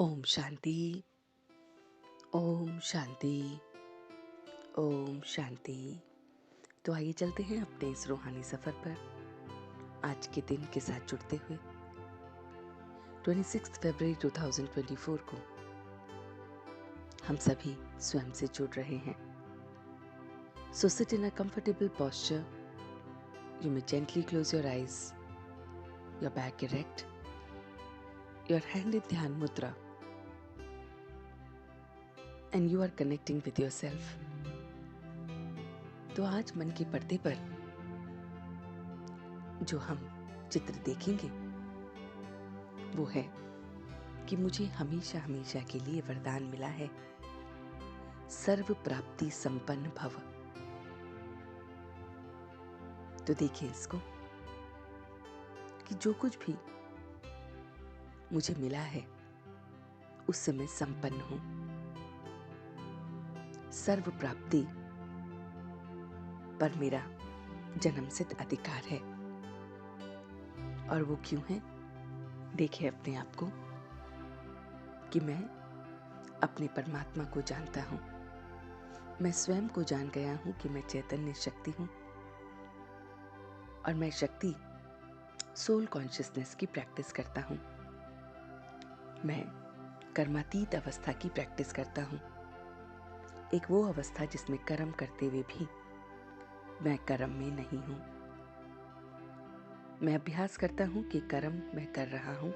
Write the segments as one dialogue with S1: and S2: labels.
S1: ओम शांति। ओम शांति। ओम शांति। तो आइए चलते हैं अपने इस रूहानी सफर पर आज के दिन के साथ जुड़ते हुए 26 फरवरी 2024 को हम सभी स्वयं से जुड़ रहे हैं। So sit in a comfortable posture. You may gently close your eyes, your back erect, your hand in dhyana mudra, and you are connecting with yourself. तो आज मन के पर्दे पर जो हम चित्र देखेंगे वो है कि मुझे हमेशा हमेशा के लिए वरदान मिला है, सर्व प्राप्ति संपन्न भव। तो देखिए इसको कि जो कुछ भी मुझे मिला है उससे मैं संपन्न हूं। सर्व प्राप्ति पर मेरा जन्मसिद्ध अधिकार है। और वो क्यों है? देखिए अपने आप को कि मैं अपने परमात्मा को जानता हूं। मैं स्वयं को जान गया हूं कि मैं चैतन्य शक्ति हूं और मैं शक्ति सोल कॉन्शियसनेस की प्रैक्टिस करता हूं। मैं कर्मातीत अवस्था की प्रैक्टिस करता हूं, एक वो अवस्था जिसमें कर्म करते हुए भी मैं कर्म में नहीं हूं। मैं अभ्यास करता हूं कि कर्म मैं कर रहा हूं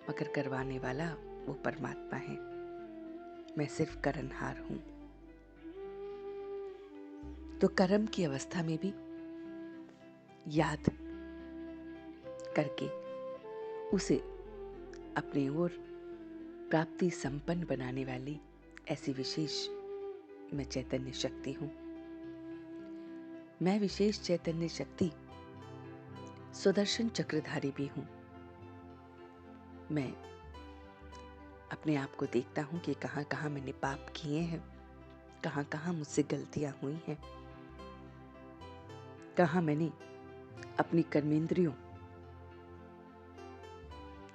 S1: मगर करवाने वाला वो परमात्मा है। मैं सिर्फ करनहार हूं। तो कर्म की अवस्था में भी याद करके उसे अपनी ओर प्राप्ति संपन्न बनाने वाली ऐसी विशेष मैं चैतन्य शक्ति हूं। मैं विशेष चैतन्य शक्ति सुदर्शन चक्रधारी भी हूं। मैं अपने आप को देखता हूं कि कहां कहां मैंने पाप किए हैं, कहां कहां मुझसे गलतियां हुई हैं, कहां मैंने अपनी कर्मेंद्रियों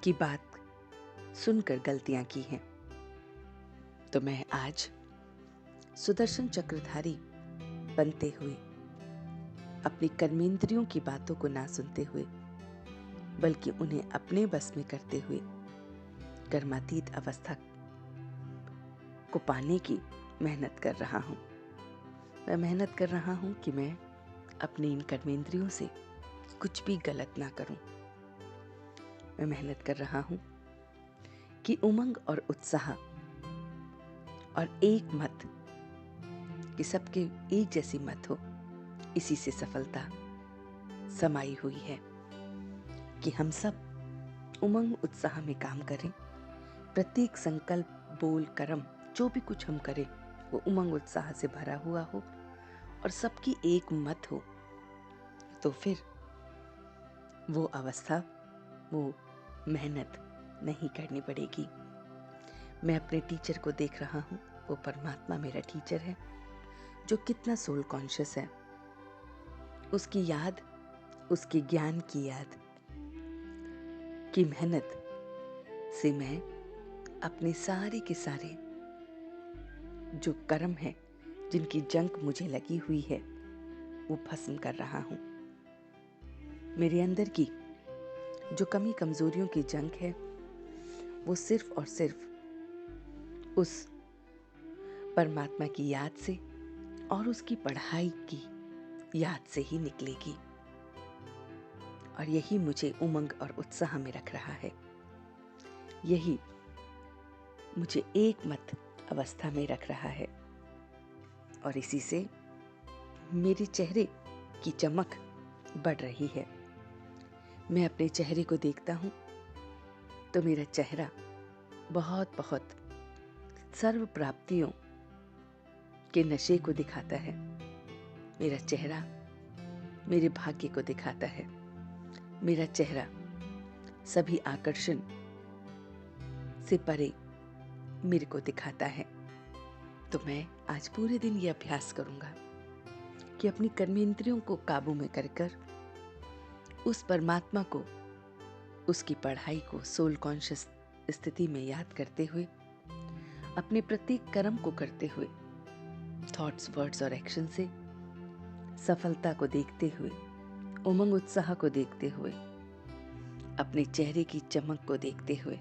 S1: की बात सुनकर गलतियां की हैं। तो मैं आज सुदर्शन चक्रधारी बनते हुए अपनी कर्मेंद्रियों की बातों को ना सुनते हुए बल्कि उन्हें अपने बस में करते हुए कर्मातीत अवस्था को पाने की मेहनत कर रहा हूं। मैं मेहनत कर रहा हूं कि मैं अपने इन कर्मेंद्रियों से कुछ भी गलत ना करूं। मैं मेहनत कर रहा हूं कि उमंग और उत्साह और एक मत कि सबके एक जैसी मत हो, इसी से सफलता समाई हुई है कि हम सब उमंग उत्साह में काम करें। प्रत्येक संकल्प, बोल, कर्म जो भी कुछ हम करें वो उमंग उत्साह से भरा हुआ हो और सबकी एक मत हो। तो फिर वो अवस्था, वो मेहनत नहीं करनी पड़ेगी। मैं अपने टीचर को देख रहा हूँ, वो परमात्मा मेरा टीचर है जो कितना सोल कॉन्शियस है। उसकी याद, उसके ज्ञान की याद की मेहनत से मैं अपने सारे के सारे जो कर्म है, जिनकी जंग मुझे लगी हुई है, वो भस्म कर रहा हूं। मेरे अंदर की जो कमी कमजोरियों की जंग है वो सिर्फ और सिर्फ उस परमात्मा की याद से और उसकी पढ़ाई की याद से ही निकलेगी। और यही मुझे उमंग और उत्साह में रख रहा है। यही मुझे एक मत अवस्था में रख रहा है और इसी से मेरे चेहरे की चमक बढ़ रही है। मैं अपने चेहरे को देखता हूं तो मेरा चेहरा बहुत बहुत सर्व प्राप्तियों के नशे को दिखाता है। मेरा चेहरा मेरे भाग्य को दिखाता है। मेरा चेहरा सभी आकर्षण से परे मेरे को दिखाता है। तो मैं आज पूरे दिन ये अभ्यास करूंगा कि अपनी कर्मेंद्रियों को काबू में कर उस परमात्मा को, उसकी पढ़ाई को, सोल कॉन्शियस स्थिति में याद करते हुए, अपने प्रत्येक कर्म को करते हुए, थॉट्स, वर्ड्स और एक्शन से सफलता को देखते हुए, उमंग उत्साह को देखते हुए, अपने चेहरे की चमक को देखते हुए,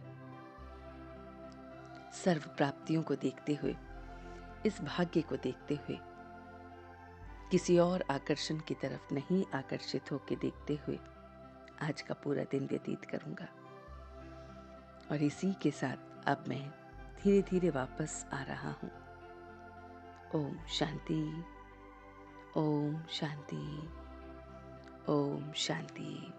S1: सर्व प्राप्तियों को देखते हुए, इस भाग्य को देखते हुए, किसी और आकर्षण की तरफ नहीं आकर्षित होकर देखते हुए आज का पूरा दिन व्यतीत करूंगा। और इसी के साथ अब मैं धीरे धीरे वापस आ रहा हूं। ओम शांति, ओम शांति, ओम शांति।